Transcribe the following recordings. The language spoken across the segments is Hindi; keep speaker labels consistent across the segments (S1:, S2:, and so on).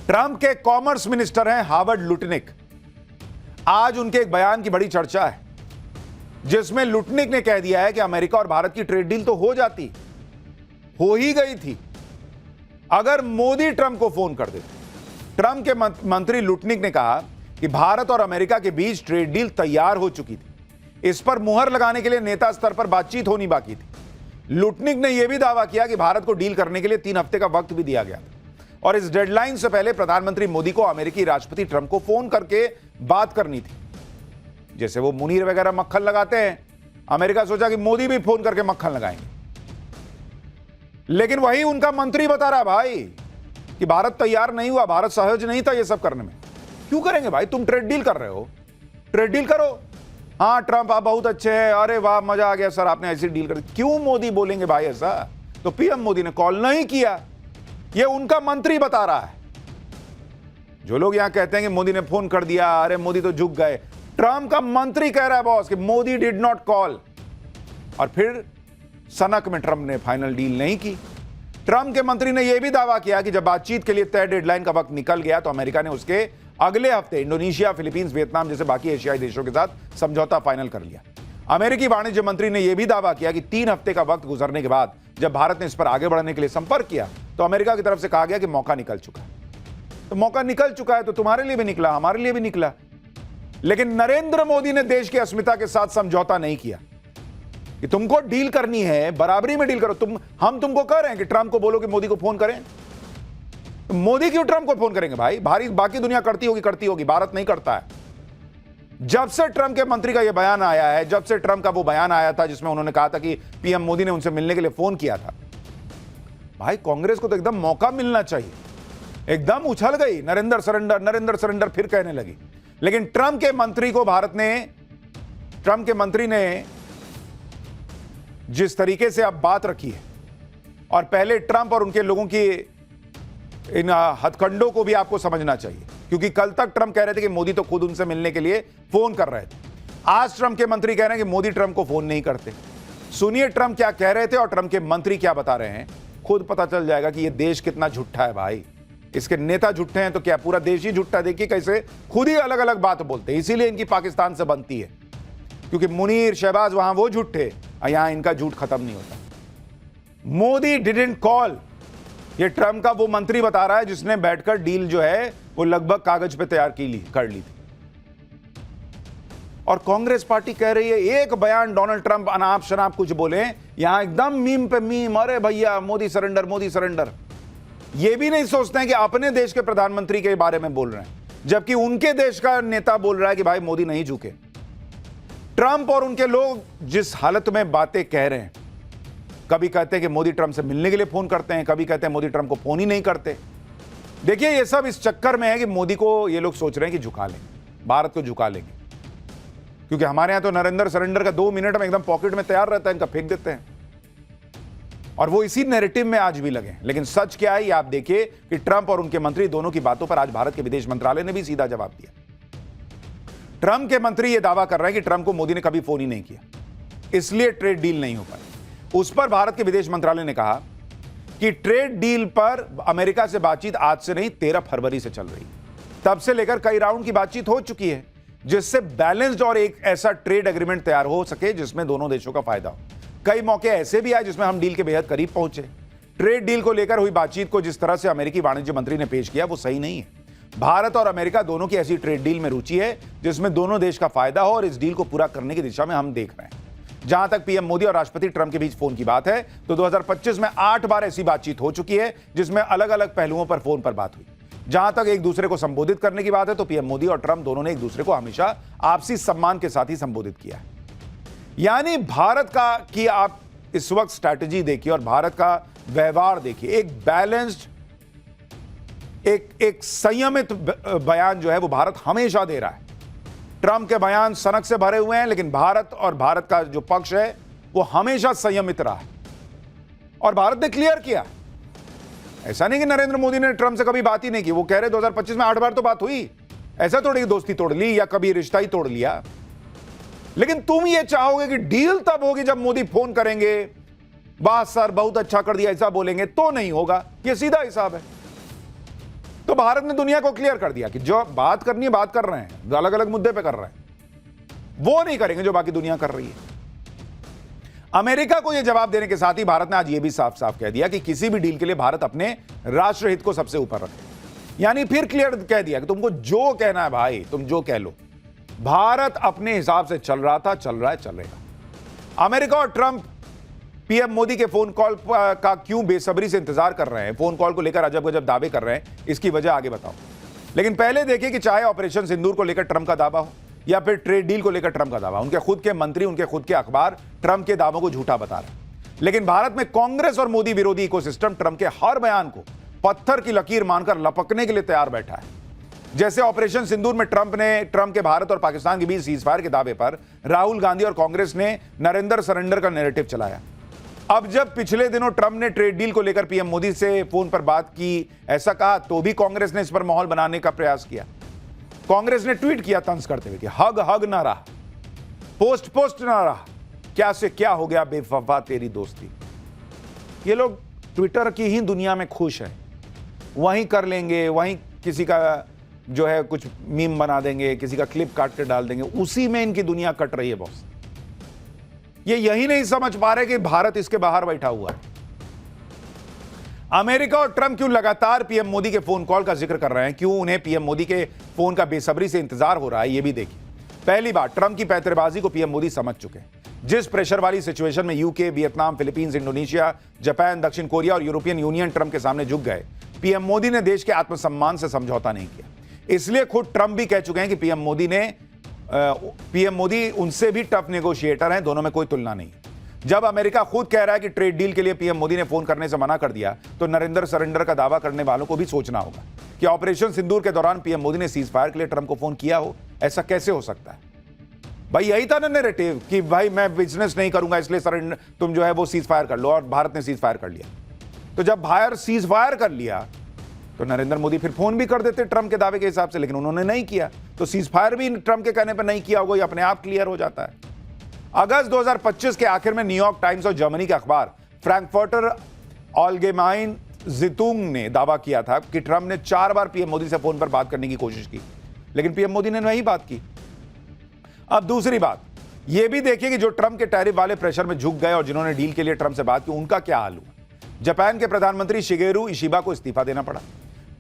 S1: ट्रंप के कॉमर्स मिनिस्टर हैं हावर्ड लुटनिक। आज उनके एक बयान की बड़ी चर्चा है जिसमें लुटनिक ने कह दिया है कि अमेरिका और भारत की ट्रेड डील तो हो ही गई थी अगर मोदी ट्रंप को फोन कर देते। ट्रंप के मंत्री लुटनिक ने कहा कि भारत और अमेरिका के बीच ट्रेड डील तैयार हो चुकी थी, इस पर मुहर लगाने के लिए नेता स्तर पर बातचीत होनी बाकी थी। लुटनिक ने यह भी दावा किया कि भारत को डील करने के लिए 3 हफ्ते का वक्त भी दिया गया था और इस डेडलाइन से पहले प्रधानमंत्री मोदी को अमेरिकी राष्ट्रपति ट्रंप को फोन करके बात करनी थी। जैसे वो मुनीर वगैरह मक्खन लगाते हैं, अमेरिका सोचा कि मोदी भी फोन करके मक्खन लगाएंगे, लेकिन वही उनका मंत्री बता रहा है भाई कि भारत तैयार नहीं हुआ, भारत सहज नहीं था ये सब करने में। क्यों करेंगे भाई, तुम ट्रेड डील कर रहे हो, ट्रेड डील करो। हाँ ट्रंप आप बहुत अच्छे हैं, अरे वाह मजा आ गया सर आपने ऐसी डील कर दी। क्यों मोदी बोलेंगे भाई ऐसा? तो पीएम मोदी ने कॉल नहीं किया, ये उनका मंत्री बता रहा है। जो लोग यहां कहते हैं कि मोदी ने फोन कर दिया, अरे मोदी तो झुक गए, ट्रंप का मंत्री कह रहा है बॉस कि मोदी डिड नॉट कॉल। और फिर सनक में ट्रंप ने फाइनल डील नहीं की। ट्रंप के मंत्री ने यह भी दावा किया कि जब बातचीत के लिए तय डेडलाइन का वक्त निकल गया तो अमेरिका ने उसके अगले हफ्ते इंडोनेशिया, फिलीपींस, वियतनाम जैसे बाकी एशियाई देशों के साथ समझौता फाइनल कर लिया। अमेरिकी वाणिज्य मंत्री ने यह भी दावा किया कि 3 हफ्ते का वक्त गुजरने के बाद जब भारत ने इस पर आगे बढ़ने के लिए संपर्क किया तो अमेरिका की तरफ से कहा गया कि मौका निकल चुका है। तो मौका निकल चुका है तो तुम्हारे लिए भी निकला, हमारे लिए भी निकला। लेकिन नरेंद्र मोदी ने देश की अस्मिता के साथ समझौता नहीं किया कि तुमको डील करनी है, बराबरी में डील करो। हम तुमको कह रहे हैं कि ट्रंप को बोलो कि मोदी को फोन करें। तो मोदी क्यों ट्रंप को फोन करेंगे भाई? बाकी दुनिया करती होगी, भारत नहीं करता है। जब से ट्रंप के मंत्री का यह बयान आया है, जब से ट्रंप का वो बयान आया था जिसमें उन्होंने कहा था कि पीएम मोदी ने उनसे मिलने के लिए फोन किया था, भाई कांग्रेस को तो एकदम मौका मिलना चाहिए। एकदम उछल गई, नरेंद्र सरेंडर फिर कहने लगी। लेकिन ट्रंप के मंत्री ने जिस तरीके से अब बात रखी है, और पहले ट्रंप और उनके लोगों की इन हथकंडों को भी आपको समझना चाहिए, क्योंकि कल तक ट्रंप कह रहे थे कि मोदी तो खुद उनसे मिलने के लिए फोन कर रहे थे। आज ट्रंप के मंत्री कह रहे हैं कि मोदी ट्रंप को फोन नहीं करते। सुनिए ट्रंप क्या कह रहे थे और ट्रंप के मंत्री क्या बता रहे हैं, खुद पता चल जाएगा कि यह देश कितना झूठा है भाई। इसके नेता झूठे हैं तो क्या पूरा देश ही झूठा? देखिए कैसे खुद ही अलग अलग बात बोलते हैं। इसीलिए इनकी पाकिस्तान से बनती है, क्योंकि मुनीर, शहबाज वहां वो झूठे, यहां इनका झूठ खत्म नहीं होता। मोदी डिडंट कॉल, ये ट्रंप का वो मंत्री बता रहा है जिसने बैठकर डील जो है वो लगभग कागज पे तैयार कर ली थी। और कांग्रेस पार्टी कह रही है एक बयान डोनाल्ड ट्रंप अनाप शनाप कुछ बोले, यहां एकदम मीम पे मीम, अरे भैया मोदी सरेंडर। ये भी नहीं सोचते हैं कि अपने देश के प्रधानमंत्री के बारे में बोल रहे हैं, जबकि उनके देश का नेता बोल रहा है कि भाई मोदी नहीं झुके। ट्रंप और उनके लोग जिस हालत में बातें कह रहे हैं, कभी कहते हैं कि मोदी ट्रंप से मिलने के लिए फोन करते हैं, कभी कहते हैं मोदी ट्रंप को फोन ही नहीं करते। देखिए ये सब इस चक्कर में है कि मोदी को ये लोग सोच रहे हैं कि झुका लेंगे, भारत को झुका लेंगे, क्योंकि हमारे यहां तो नरेंद्र सरेंडर का 2 मिनट में एकदम पॉकेट में तैयार रहता है, इनका फेंक देते हैं। और वो इसी नैरेटिव में आज भी लगे। लेकिन सच क्या है, आप देखिए कि ट्रंप और उनके मंत्री दोनों की बातों पर आज भारत के विदेश मंत्रालय ने भी सीधा जवाब दिया। ट्रंप के मंत्री यह दावा कर रहे हैं कि ट्रंप को मोदी ने कभी फोन ही नहीं किया, इसलिए ट्रेड डील नहीं हो पाई। उस पर भारत के विदेश मंत्रालय ने कहा कि ट्रेड डील पर अमेरिका से बातचीत आज से नहीं 13 फरवरी से चल रही है। तब से लेकर कई राउंड की बातचीत हो चुकी है, जिससे बैलेंस्ड और एक ऐसा ट्रेड एग्रीमेंट तैयार हो सके जिसमें दोनों देशों का फायदा हो। कई मौके ऐसे भी आए जिसमें हम डील के बेहद करीब पहुंचे। ट्रेड डील को लेकर हुई बातचीत को जिस तरह से अमेरिकी वाणिज्य मंत्री ने पेश किया वो सही नहीं है। भारत और अमेरिका दोनों की ऐसी ट्रेड डील में रुचि है जिसमें दोनों देश का फायदा हो, और इस डील को पूरा करने की दिशा में हम देख रहे हैं। जहां तक पीएम मोदी और राष्ट्रपति ट्रंप के बीच फोन की बात है तो 2025 में 8 बार ऐसी बातचीत हो चुकी है जिसमें अलग अलग पहलुओं पर फोन पर बात हुई। जहां तक एक दूसरे को संबोधित करने की बात है तो पीएम मोदी और ट्रंप दोनों ने एक दूसरे को हमेशा आपसी सम्मान के साथ ही संबोधित किया है। यानी भारत का कि आप इस वक्त स्ट्रैटेजी देखिए और भारत का व्यवहार देखिए, एक बैलेंस्ड, एक संयमित बयान जो है वो भारत हमेशा दे रहा है। ट्रंप के बयान सनक से भरे हुए हैं, लेकिन भारत और भारत का जो पक्ष है वो हमेशा संयमित रहा है और भारत ने क्लियर किया। ऐसा नहीं कि नरेंद्र मोदी ने ट्रंप से कभी बात ही नहीं की। वो कह रहे 2025 में 8 बार तो बात हुई, ऐसा थोड़ी दोस्ती तोड़ ली या कभी रिश्ता ही तोड़ लिया। लेकिन तुम ये चाहोगे कि डील तब होगी जब मोदी फोन करेंगे, वाह सर बहुत अच्छा कर दिया, ऐसा बोलेंगे तो नहीं होगा। ये सीधा हिसाब है। तो भारत ने दुनिया को क्लियर कर दिया कि जो बात करनी है बात कर रहे हैं, अलग अलग मुद्दे पे कर रहे हैं, वो नहीं करेंगे जो बाकी दुनिया कर रही है। अमेरिका को यह जवाब देने के साथ ही भारत ने आज यह भी साफ साफ कह दिया कि किसी भी डील के लिए भारत अपने राष्ट्रहित को सबसे ऊपर रखे। यानी फिर क्लियर कह दिया कि तुमको जो कहना है भाई तुम जो कह लो, भारत अपने हिसाब से चल रहा था, चल रहा है, चलेगा। अमेरिका और ट्रंप पीएम मोदी के फोन कॉल का क्यों बेसब्री से इंतजार कर रहे हैं, फोन कॉल को लेकर अजब गजब दावे कर रहे हैं, इसकी वजह आगे बताओ। लेकिन पहले देखिए कि चाहे ऑपरेशन सिंदूर को लेकर ट्रंप का दावा हो या फिर ट्रेड डील को लेकर ट्रंप का दावा, उनके खुद के मंत्री, उनके खुद के अखबार ट्रंप के दावों को झूठा बता रहे हैं। लेकिन भारत में कांग्रेस और मोदी विरोधी इकोसिस्टम ट्रंप के हर बयान को पत्थर की लकीर मानकर लपकने के लिए तैयार बैठा है। जैसे ऑपरेशन सिंदूर में ट्रंप के भारत और पाकिस्तान के बीच सीजफायर के दावे पर राहुल गांधी और कांग्रेस ने नरेंद्र सरेंडर का नैरेटिव चलाया। अब जब पिछले दिनों ट्रंप ने ट्रेड डील को लेकर पीएम मोदी से फोन पर बात की, ऐसा कहा, तो भी कांग्रेस ने इस पर माहौल बनाने का प्रयास किया। कांग्रेस ने ट्वीट किया तंज करते हुए कि हग ना रहा, पोस्ट ना रहा, क्या से क्या हो गया बेवफा तेरी दोस्ती। ये लोग ट्विटर की ही दुनिया में खुश है, वहीं कर लेंगे, वहीं किसी का जो है कुछ मीम बना देंगे, किसी का क्लिप काट के डाल देंगे, उसी में इनकी दुनिया कट रही है बॉस। ये यही नहीं समझ पा रहे कि भारत इसके बाहर बैठा हुआ है। अमेरिका और ट्रंप क्यों लगातार पीएम मोदी के फोन कॉल का जिक्र कर रहे हैं, क्यों उन्हें पीएम मोदी के फोन का बेसब्री से इंतजार हो रहा है, यह भी देखिए। पहली बात, ट्रंप की पैंतरेबाजी को पीएम मोदी समझ चुके हैं। जिस प्रेशर वाली सिचुएशन में UK, Vietnam, Philippines, Indonesia, Japan, दक्षिण कोरिया और यूरोपियन यूनियन ट्रंप के सामने झुक गए, पीएम मोदी ने देश के आत्मसम्मान से समझौता नहीं किया। इसलिए खुद ट्रंप भी कह चुके हैं कि पीएम मोदी उनसे भी टफ नेगोशिएटर हैं, दोनों में कोई तुलना नहीं। जब अमेरिका खुद कह रहा है कि ट्रेड डील के लिए पीएम मोदी ने फोन करने से मना कर दिया, तो नरेंद्र सरेंडर का दावा करने वालों को भी सोचना होगा कि ऑपरेशन सिंदूर के दौरान पीएम मोदी ने सीज फायर के लिए ट्रंप को फोन किया हो। ऐसा कैसे हो सकता है भाई? यही था ना नैरेटिव कि भाई मैं बिजनेस नहीं करूंगा, इसलिए सरेंडर तुम जो है वो सीज फायर कर लो, और भारत ने सीज फायर कर लिया। तो जब भारत सीज फायर कर लिया तो नरेंद्र मोदी फिर फोन भी कर देते ट्रंप के दावे के हिसाब से, लेकिन उन्होंने नहीं किया, तो सीज फायर भी ट्रंप के कहने पर नहीं किया होगा, ये अपने आप क्लियर हो जाता है। अगस्त 2025 के आखिर में न्यूयॉर्क टाइम्स और जर्मनी के अखबार फ्रैंकफर्टर अल्गेमाइन ज़ितुंग ने दावा किया था कि ट्रंप ने 4 बार पीएम मोदी से फोन पर बात करने की कोशिश की, लेकिन पीएम मोदी ने नहीं बात की। अब दूसरी बात यह भी देखिए कि जो ट्रंप के टैरिफ वाले प्रेशर में झुक गए और जिन्होंने डील के लिए ट्रंप से बात की, उनका क्या हाल हुआ। जापान के प्रधानमंत्री शिगेरू इशिबा को इस्तीफा देना पड़ा।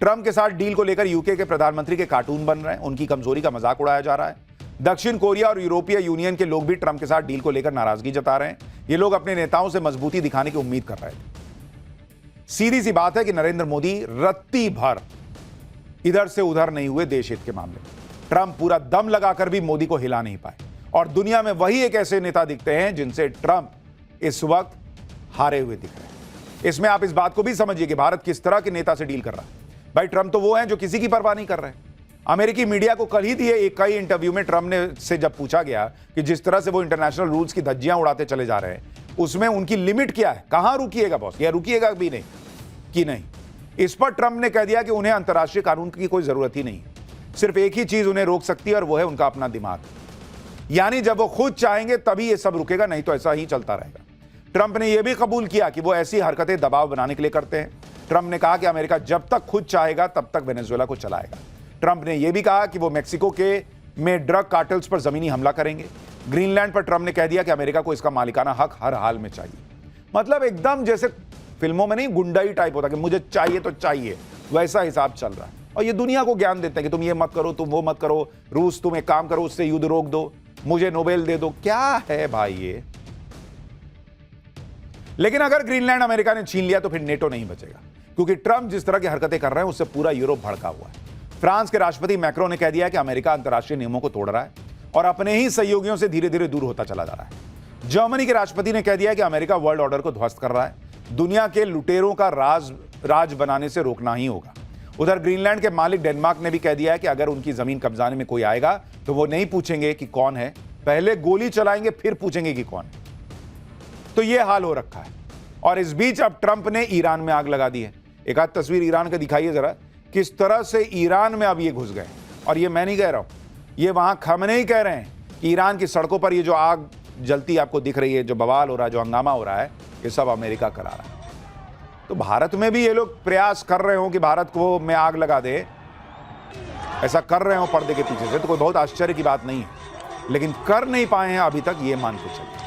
S1: ट्रंप के साथ डील को लेकर यूके के प्रधानमंत्री के कार्टून बन रहे हैं, उनकी कमजोरी का मजाक उड़ाया जा रहा है। दक्षिण कोरिया और यूरोपीय यूनियन के लोग भी ट्रंप के साथ डील को लेकर नाराजगी जता रहे हैं। ये लोग अपने नेताओं से मजबूती दिखाने की उम्मीद कर रहे थे। सीधी सी बात है कि नरेंद्र मोदी रत्ती भर इधर से उधर नहीं हुए देश हित के मामले में। ट्रंप पूरा दम लगाकर भी मोदी को हिला नहीं पाए, और दुनिया में वही एक ऐसे नेता दिखते हैं जिनसे ट्रंप इस वक्त हारे हुए दिख रहे हैं। इसमें आप इस बात को भी समझिए कि भारत किस तरह के नेता से डील कर रहा है। भाई ट्रंप तो वो हैं जो किसी की परवाह नहीं कर रहे हैं। अमेरिकी मीडिया को कल ही दिए एक कई इंटरव्यू में ट्रंप ने से जब पूछा गया कि जिस तरह से वो इंटरनेशनल रूल्स की धज्जियां उड़ाते चले जा रहे हैं, उसमें उनकी लिमिट क्या है, कहां रुकिएगा बॉस, या रुकिएगा भी नहीं कि नहीं। इस पर ट्रंप ने कह दिया कि उन्हें अंतर्राष्ट्रीय कानून की कोई जरूरत ही नहीं, सिर्फ एक ही चीज उन्हें रोक सकती है और वो है उनका अपना दिमाग। यानी जब वो खुद चाहेंगे तभी ये सब रुकेगा, नहीं तो ऐसा ही चलता रहेगा। ट्रंप ने यह भी कबूल किया कि वो ऐसी हरकतें दबाव बनाने के लिए करते हैं। ट्रंप ने कहा कि अमेरिका जब तक खुद चाहेगा तब तक वेनेजुएला को चलाएगा। ट्रंप ने यह भी कहा कि वो मेक्सिको में ड्रग कार्टेल्स पर जमीनी हमला करेंगे। ग्रीनलैंड पर ट्रंप ने कह दिया कि अमेरिका को इसका मालिकाना हक हर हाल में चाहिए। मतलब एकदम जैसे फिल्मों में नहीं गुंडाई टाइप होता कि मुझे चाहिए तो चाहिए, वैसा हिसाब चल रहा है। और ये दुनिया को ज्ञान देते हैं कि तुम ये मत करो, तुम वो मत करो, रूस तुम एक काम करो, उससे युद्ध रोक दो, मुझे नोबेल दे दो। क्या है भाई ये? लेकिन अगर ग्रीनलैंड अमेरिका ने छीन लिया तो फिर नेटो नहीं बचेगा, क्योंकि ट्रंप जिस तरह की हरकतें कर रहे हैं उससे पूरा यूरोप भड़का हुआ है। फ्रांस के राष्ट्रपति मैक्रो ने कह दिया कि अमेरिका अंतर्राष्ट्रीय नियमों को तोड़ रहा है और अपने ही सहयोगियों से धीरे धीरे दूर होता चला जा रहा है। जर्मनी के राष्ट्रपति ने कह दिया कि अमेरिका वर्ल्ड ऑर्डर को ध्वस्त कर रहा है, दुनिया के लुटेरों का राज बनाने से रोकना ही होगा। उधर ग्रीनलैंड के मालिक डेनमार्क ने भी कह दिया है कि अगर उनकी जमीन कब्जाने में कोई आएगा तो वो नहीं पूछेंगे कि कौन है, पहले गोली चलाएंगे फिर पूछेंगे कि कौन है। तो ये हाल हो रखा है। और इस बीच अब ट्रंप ने ईरान में आग लगा दी है। एक आध तस्वीर ईरान का दिखाइए जरा, किस तरह से ईरान में अब ये घुस गए। और ये मैं नहीं कह रहा हूं, ये वहां खमनेई कह रहे हैं कि ईरान की सड़कों पर ये जो आग जलती आपको दिख रही है, जो बवाल हो रहा है, जो हंगामा हो रहा है, ये सब अमेरिका करा रहा है। तो भारत में भी ये लोग प्रयास कर रहे हो कि भारत को में आग लगा दे, ऐसा कर रहे हो पर्दे के पीछे से, तो कोई बहुत आश्चर्य की बात नहीं है, लेकिन कर नहीं पाए हैं अभी तक, ये मान के चलिए।